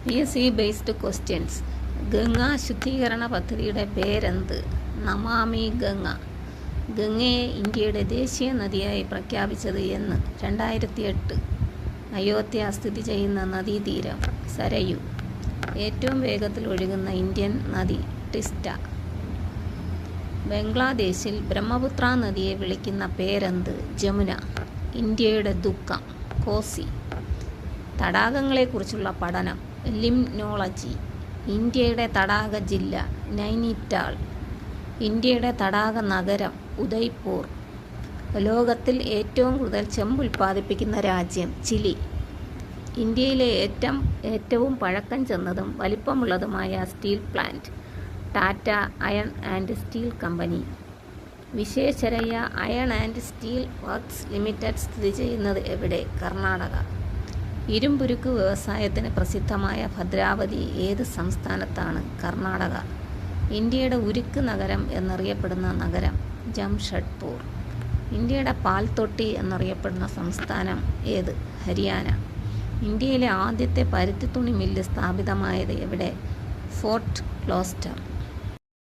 PSC based questions. Ganga ശുദ്ധീകരണ പദ്ധതിയുടെ പേരെന്ത്? നമാമി ഗംഗ. ഗംഗയെ ഇന്ത്യയുടെ ദേശീയ നദിയായി പ്രഖ്യാപിച്ചത് എന്ന്? 2008. അയോധ്യ സ്ഥിതി ചെയ്യുന്ന നദീതീരം? സരയു. ഏറ്റവും വേഗത്തിൽ ഒഴുകുന്ന ഇന്ത്യൻ നദി? ടിസ്റ്റ. ബംഗ്ലാദേശിൽ ബ്രഹ്മപുത്ര നദിയെ വിളിക്കുന്ന പേരെന്ത്? ജമുന. ഇന്ത്യയുടെ ദുഃഖം? കോസി. തടാകങ്ങളെക്കുറിച്ചുള്ള പഠനം? ലിംനോളജി. ഇന്ത്യയുടെ തടാക ജില്ല? നൈനിറ്റാൾ. ഇന്ത്യയുടെ തടാക നഗരം? ഉദയ്പൂർ. ലോകത്തിൽ ഏറ്റവും കൂടുതൽ ചെമ്പ് ഉൽപ്പാദിപ്പിക്കുന്ന രാജ്യം? ചിലി. ഇന്ത്യയിലെ ഏറ്റവും പഴക്കം ചെന്നതും വലിപ്പമുള്ളതുമായ steel plant? Tata iron and steel company. Visvesvaraya iron and steel works limited സ്ഥിതി ചെയ്യുന്നത് എവിടെ? കർണാടക. ഇരുമ്പുരുക്ക് വ്യവസായത്തിന് പ്രസിദ്ധമായ ഭദ്രാവതി ഏത് സംസ്ഥാനത്താണ്? കർണാടക. ഇന്ത്യയുടെ ഉരുക്ക് നഗരം എന്നറിയപ്പെടുന്ന നഗരം? ജംഷഡ്പൂർ. ഇന്ത്യയുടെ പാൽത്തൊട്ടി എന്നറിയപ്പെടുന്ന സംസ്ഥാനം ഏത്? ഹരിയാന. ഇന്ത്യയിലെ ആദ്യത്തെ പരുത്തിത്തുണി മില്ല് സ്ഥാപിതമായത് എവിടെ? ഫോർട്ട് ക്ലോസ്റ്റർ.